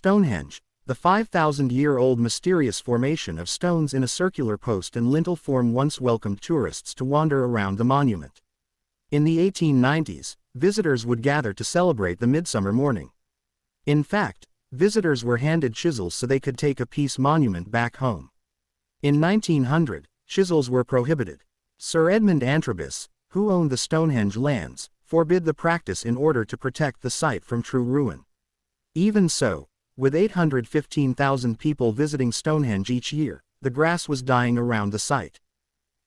Stonehenge, the 5,000-year-old mysterious formation of stones in a circular post and lintel form once welcomed tourists to wander around the monument. In the 1890s, visitors would gather to celebrate the midsummer morning. In fact, visitors were handed chisels so they could take a peace monument back home. In 1900, chisels were prohibited. Sir Edmund Antrobus, who owned the Stonehenge lands, forbid the practice in order to protect the site from true ruin. Even so, with 815,000 people visiting Stonehenge each year, the grass was dying around the site.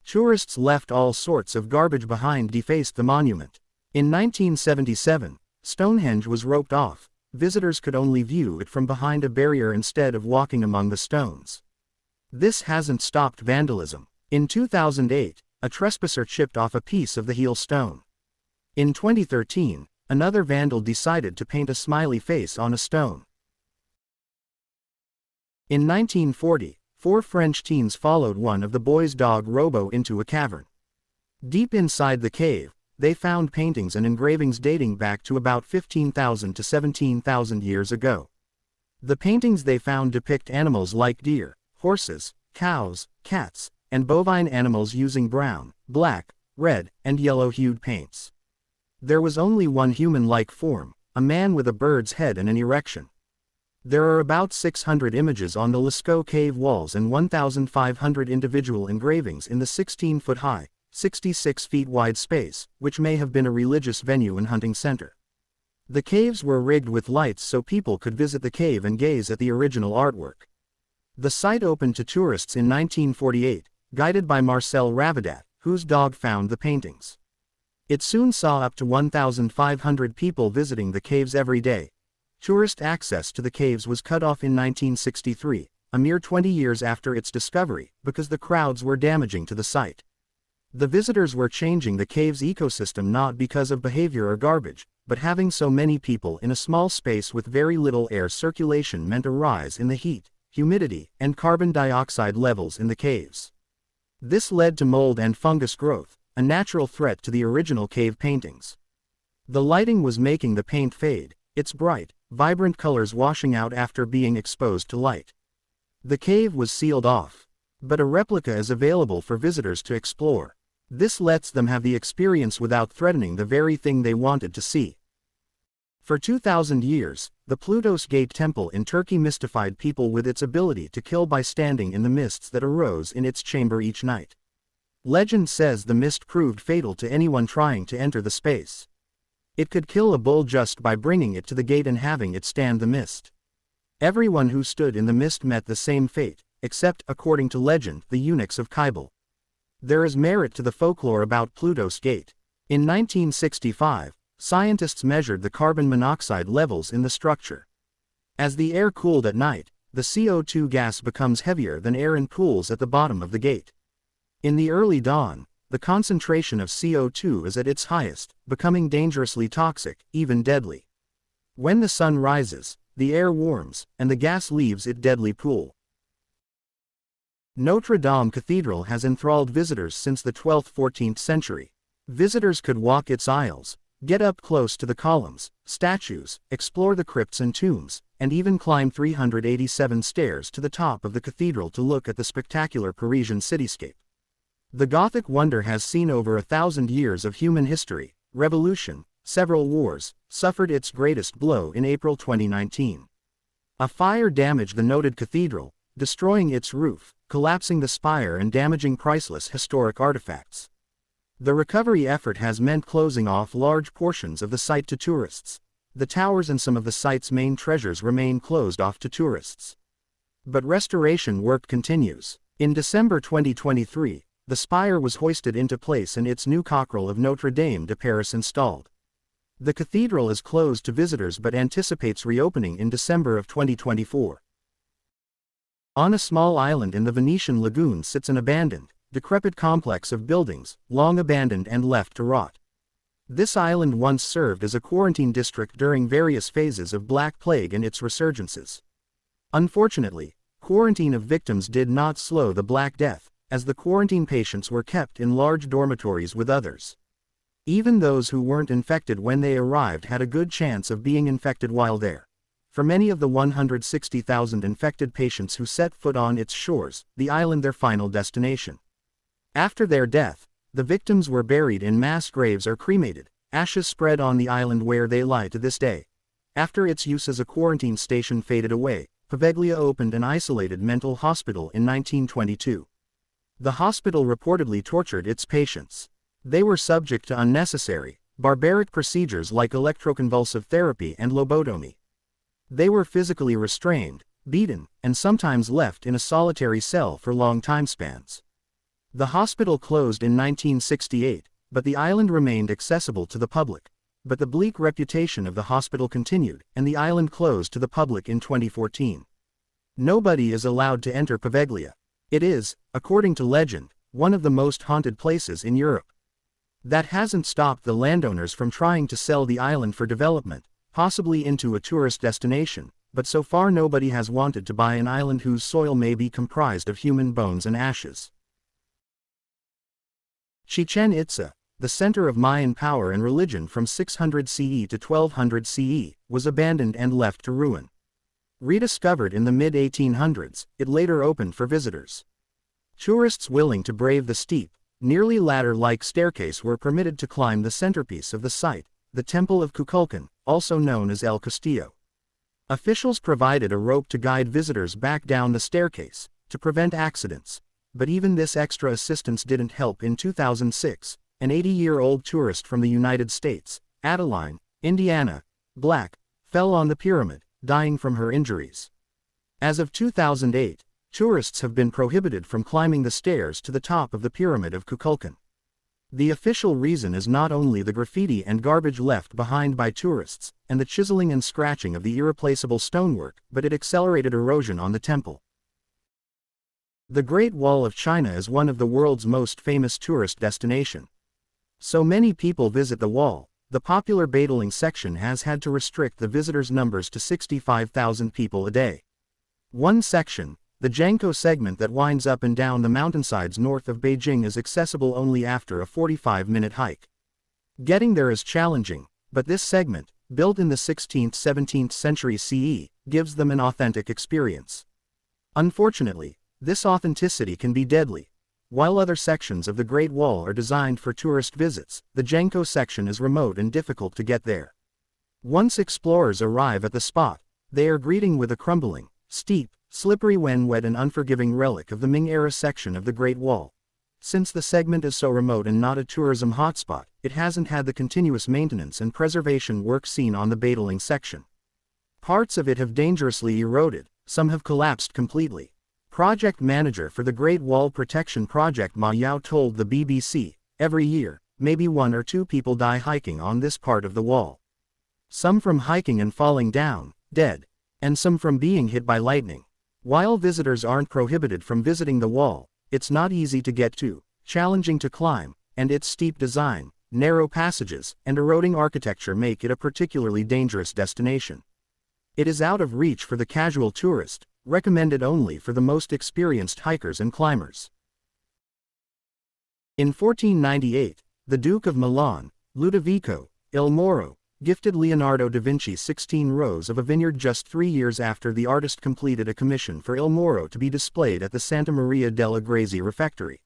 Tourists left all sorts of garbage behind, defaced the monument. In 1977, Stonehenge was roped off. Visitors could only view it from behind a barrier instead of walking among the stones. This hasn't stopped vandalism. In 2008, a trespasser chipped off a piece of the heel stone. In 2013, another vandal decided to paint a smiley face on a stone. In 1940, 4 French teens followed one of the boys' dog Robo into a cavern. Deep inside the cave, they found paintings and engravings dating back to about 15,000 to 17,000 years ago. The paintings they found depict animals like deer, horses, cows, cats, and bovine animals using brown, black, red, and yellow-hued paints. There was only one human-like form, a man with a bird's head and an erection. There are about 600 images on the Lascaux cave walls and 1,500 individual engravings in the 16-foot-high, 66-feet-wide space, which may have been a religious venue and hunting center. The caves were rigged with lights so people could visit the cave and gaze at the original artwork. The site opened to tourists in 1948, guided by Marcel Ravadat, whose dog found the paintings. It soon saw up to 1,500 people visiting the caves every day. Tourist access to the caves was cut off in 1963, a mere 20 years after its discovery, because the crowds were damaging to the site. The visitors were changing the cave's ecosystem not because of behavior or garbage, but having so many people in a small space with very little air circulation meant a rise in the heat, humidity, and carbon dioxide levels in the caves. This led to mold and fungus growth, a natural threat to the original cave paintings. The lighting was making the paint fade, its bright, vibrant colors washing out after being exposed to light. The cave was sealed off, but a replica is available for visitors to explore. This lets them have the experience without threatening the very thing they wanted to see. For 2,000 years, the Plutos Gate Temple in Turkey mystified people with its ability to kill by standing in the mists that arose in its chamber each night. Legend says the mist proved fatal to anyone trying to enter the space. It could kill a bull just by bringing it to the gate and having it stand the mist. Everyone who stood in the mist met the same fate, except, according to legend, the eunuchs of Kybele. There is merit to the folklore about Plutos Gate. In 1965, scientists measured the carbon monoxide levels in the structure. As the air cooled at night, the CO2 gas becomes heavier than air and pools at the bottom of the gate. In the early dawn, the concentration of CO2 is at its highest, becoming dangerously toxic, even deadly. When the sun rises, the air warms, and the gas leaves its deadly pool. Notre Dame Cathedral has enthralled visitors since the 12th–14th century. Visitors could walk its aisles, get up close to the columns, statues, explore the crypts and tombs, and even climb 387 stairs to the top of the cathedral to look at the spectacular Parisian cityscape. The Gothic wonder has seen over 1,000 years of human history, revolution, several wars, suffered its greatest blow in April 2019. A fire damaged the noted cathedral, destroying its roof, collapsing the spire and damaging priceless historic artifacts. The recovery effort has meant closing off large portions of the site to tourists. The towers and some of the site's main treasures remain closed off to tourists. But restoration work continues. In December 2023, the spire was hoisted into place and its new cockerel of Notre Dame de Paris installed. The cathedral is closed to visitors but anticipates reopening in December of 2024. On a small island in the Venetian lagoon sits an abandoned, decrepit complex of buildings, long abandoned and left to rot. This island once served as a quarantine district during various phases of Black Plague and its resurgences. Unfortunately, quarantine of victims did not slow the Black Death, as the quarantine patients were kept in large dormitories with others. Even those who weren't infected when they arrived had a good chance of being infected while there. For many of the 160,000 infected patients who set foot on its shores, the island their final destination. After their death, the victims were buried in mass graves or cremated, ashes spread on the island where they lie to this day. After its use as a quarantine station faded away, Poveglia opened an isolated mental hospital in 1922. The hospital reportedly tortured its patients. They were subject to unnecessary, barbaric procedures like electroconvulsive therapy and lobotomy. They were physically restrained, beaten, and sometimes left in a solitary cell for long time spans. The hospital closed in 1968, but the island remained accessible to the public. But the bleak reputation of the hospital continued, and the island closed to the public in 2014. Nobody is allowed to enter Poveglia. It is, according to legend, one of the most haunted places in Europe. That hasn't stopped the landowners from trying to sell the island for development, possibly into a tourist destination, but so far nobody has wanted to buy an island whose soil may be comprised of human bones and ashes. Chichen Itza, the center of Mayan power and religion from 600 CE to 1200 CE, was abandoned and left to ruin. Rediscovered in the mid-1800s, it later opened for visitors. Tourists willing to brave the steep, nearly ladder-like staircase were permitted to climb the centerpiece of the site, the Temple of Kukulkan, also known as El Castillo. Officials provided a rope to guide visitors back down the staircase, to prevent accidents, but even this extra assistance didn't help. In 2006, an 80-year-old tourist from the United States, Adeline, Indiana, Black, fell on the pyramid, dying from her injuries. As of 2008, tourists have been prohibited from climbing the stairs to the top of the Pyramid of Kukulkan. The official reason is not only the graffiti and garbage left behind by tourists, and the chiseling and scratching of the irreplaceable stonework, but it accelerated erosion on the temple. The Great Wall of China is one of the world's most famous tourist destinations. So many people visit the wall, the popular Badaling section has had to restrict the visitors' numbers to 65,000 people a day. One section, the Jiangkou segment that winds up and down the mountainsides north of Beijing, is accessible only after a 45-minute hike. Getting there is challenging, but this segment, built in the 16th-17th century CE, gives them an authentic experience. Unfortunately, this authenticity can be deadly. While other sections of the Great Wall are designed for tourist visits, the Jiangkou section is remote and difficult to get there. Once explorers arrive at the spot, they are greeted with a crumbling, steep, slippery when wet and unforgiving relic of the Ming-era section of the Great Wall. Since the segment is so remote and not a tourism hotspot, it hasn't had the continuous maintenance and preservation work seen on the Badaling section. Parts of it have dangerously eroded, some have collapsed completely. Project manager for the Great Wall Protection Project Ma Yao told the BBC, "Every year, maybe 1 or 2 people die hiking on this part of the wall. Some from hiking and falling down, dead, and some from being hit by lightning." While visitors aren't prohibited from visiting the wall, it's not easy to get to, challenging to climb, and its steep design, narrow passages, and eroding architecture make it a particularly dangerous destination. It is out of reach for the casual tourist, recommended only for the most experienced hikers and climbers. In 1498, the Duke of Milan, Ludovico il Moro, gifted Leonardo da Vinci 16 rows of a vineyard just 3 years after the artist completed a commission for Il Moro to be displayed at the Santa Maria delle Grazie refectory.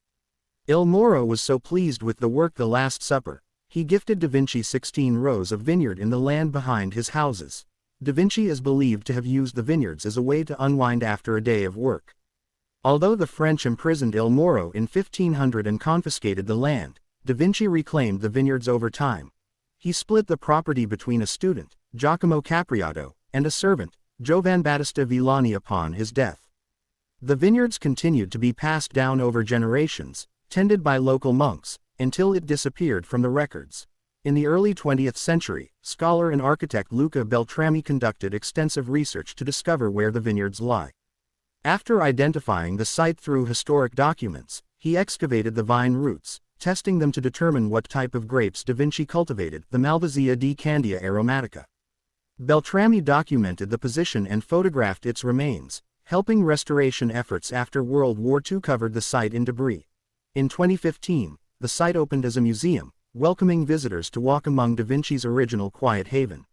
Il Moro was so pleased with the work The Last Supper, he gifted da Vinci 16 rows of vineyard in the land behind his houses. Da Vinci is believed to have used the vineyards as a way to unwind after a day of work. Although the French imprisoned Il Moro in 1500 and confiscated the land, Da Vinci reclaimed the vineyards over time. He split the property between a student, Giacomo Capriato, and a servant, Giovan Battista Villani, upon his death. The vineyards continued to be passed down over generations, tended by local monks, until it disappeared from the records. In the early 20th century, scholar and architect Luca Beltrami conducted extensive research to discover where the vineyards lie. After identifying the site through historic documents, he excavated the vine roots, testing them to determine what type of grapes Da Vinci cultivated, the Malvasia di Candia aromatica. Beltrami documented the position and photographed its remains, helping restoration efforts after World War II covered the site in debris. In 2015, the site opened as a museum, welcoming visitors to walk among Da Vinci's original quiet haven.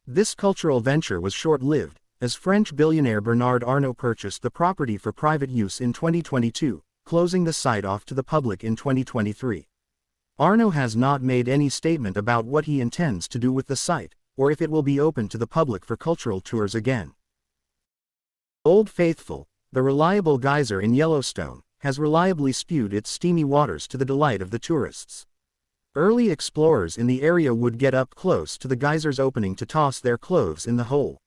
This cultural venture was short-lived, as French billionaire Bernard Arnault purchased the property for private use in 2022, closing the site off to the public in 2023. Arnault has not made any statement about what he intends to do with the site, or if it will be open to the public for cultural tours again. Old Faithful, the reliable geyser in Yellowstone, has reliably spewed its steamy waters to the delight of the tourists. Early explorers in the area would get up close to the geyser's opening to toss their clothes in the hole.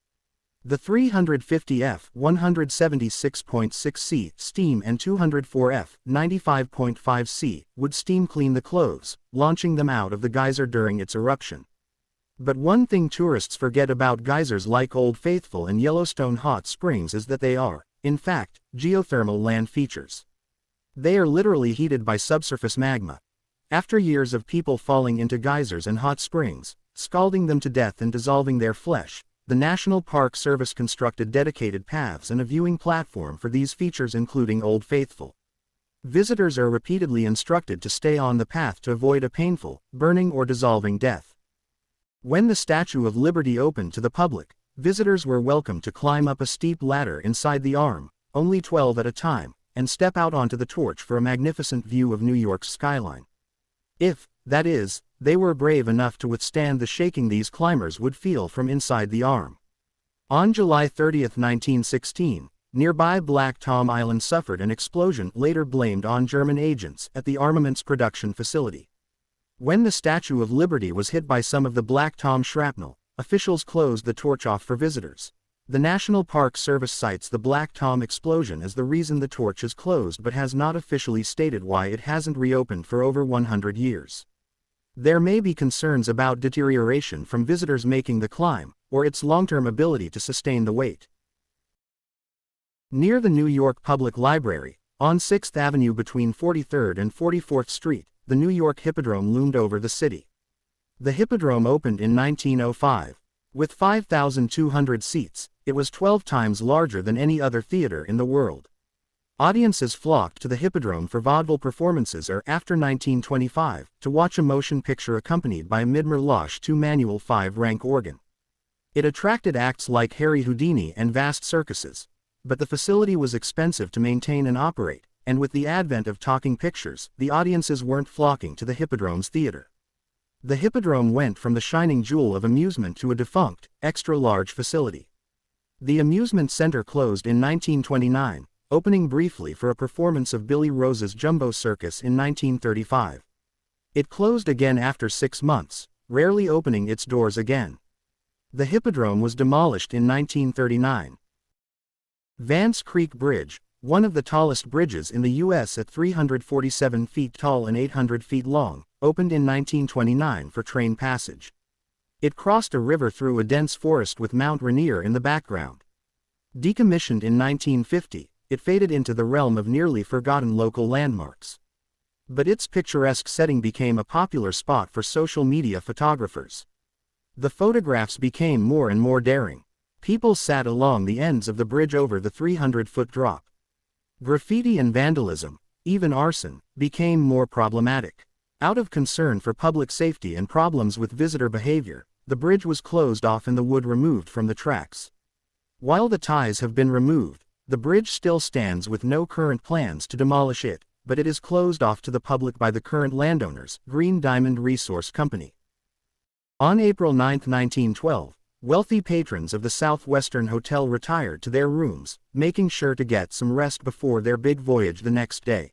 The 350F 176.6 C steam and 204F 95.5 C would steam clean the clothes, launching them out of the geyser during its eruption. But one thing tourists forget about geysers like Old Faithful and Yellowstone hot springs is that they are, in fact, geothermal land features. They are literally heated by subsurface magma. After years of people falling into geysers and hot springs, scalding them to death and dissolving their flesh, the National Park Service constructed dedicated paths and a viewing platform for these features, including Old Faithful. Visitors are repeatedly instructed to stay on the path to avoid a painful, burning or dissolving death. When the Statue of Liberty opened to the public, visitors were welcome to climb up a steep ladder inside the arm, only 12 at a time, and step out onto the torch for a magnificent view of New York's skyline. If, that is, they were brave enough to withstand the shaking these climbers would feel from inside the arm. On July 30, 1916, nearby Black Tom Island suffered an explosion later blamed on German agents at the armaments production facility. When the Statue of Liberty was hit by some of the Black Tom shrapnel, officials closed the torch off for visitors. The National Park Service cites the Black Tom explosion as the reason the torch is closed but has not officially stated why it hasn't reopened for over 100 years. There may be concerns about deterioration from visitors making the climb, or its long-term ability to sustain the weight. Near the New York Public Library, on 6th Avenue between 43rd and 44th Street, the New York Hippodrome loomed over the city. The Hippodrome opened in 1905. With 5,200 seats, it was 12 times larger than any other theater in the world. Audiences flocked to the Hippodrome for vaudeville performances or after 1925 to watch a motion picture accompanied by a Midmer-Losh 2-manual 5-rank organ. It attracted acts like Harry Houdini and vast circuses. But the facility was expensive to maintain and operate, and with the advent of talking pictures, the audiences weren't flocking to the Hippodrome's theater. The Hippodrome went from the shining jewel of amusement to a defunct, extra-large facility. The amusement center closed in 1929, opening briefly for a performance of Billy Rose's Jumbo Circus in 1935. It closed again after 6 months, rarely opening its doors again. The Hippodrome was demolished in 1939. Vance Creek Bridge, one of the tallest bridges in the U.S. at 347 feet tall and 800 feet long, opened in 1929 for train passage. It crossed a river through a dense forest with Mount Rainier in the background. Decommissioned in 1950, it faded into the realm of nearly forgotten local landmarks. But its picturesque setting became a popular spot for social media photographers. The photographs became more and more daring. People sat along the ends of the bridge over the 300-foot drop. Graffiti and vandalism, even arson, became more problematic. Out of concern for public safety and problems with visitor behavior, the bridge was closed off and the wood removed from the tracks. While the ties have been removed, the bridge still stands with no current plans to demolish it, but it is closed off to the public by the current landowners, Green Diamond Resource Company. On April 9, 1912, wealthy patrons of the Southwestern Hotel retired to their rooms, making sure to get some rest before their big voyage the next day.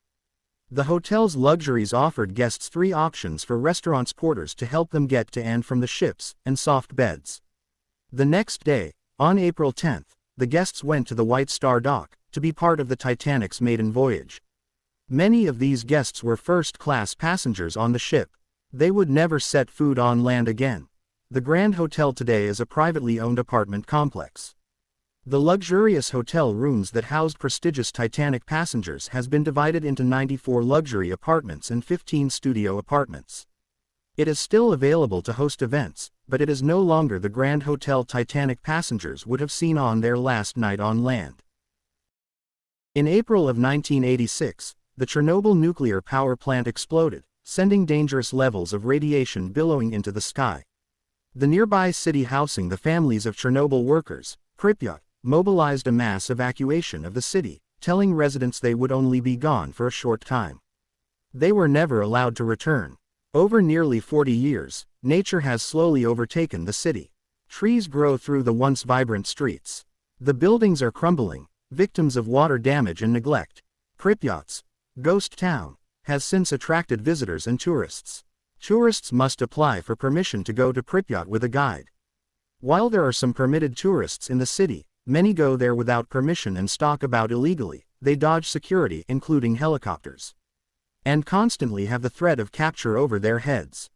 The hotel's luxuries offered guests 3 options for restaurants' porters to help them get to and from the ships, and soft beds. The next day, on April 10, the guests went to the White Star Dock, to be part of the Titanic's maiden voyage. Many of these guests were first-class passengers on the ship. They would never set foot on land again. The Grand Hotel today is a privately owned apartment complex. The luxurious hotel rooms that housed prestigious Titanic passengers has been divided into 94 luxury apartments and 15 studio apartments. It is still available to host events, but it is no longer the Grand Hotel Titanic passengers would have seen on their last night on land. In April of 1986, the Chernobyl nuclear power plant exploded, sending dangerous levels of radiation billowing into the sky. The nearby city housing the families of Chernobyl workers, Pripyat, mobilized a mass evacuation of the city, telling residents they would only be gone for a short time. They were never allowed to return. Over nearly 40 years, nature has slowly overtaken the city. Trees grow through the once vibrant streets. The buildings are crumbling, victims of water damage and neglect. Pripyat's ghost town has since attracted visitors and tourists. Tourists must apply for permission to go to Pripyat with a guide. While there are some permitted tourists in the city, many go there without permission and stalk about illegally. They dodge security, including helicopters, and constantly have the threat of capture over their heads.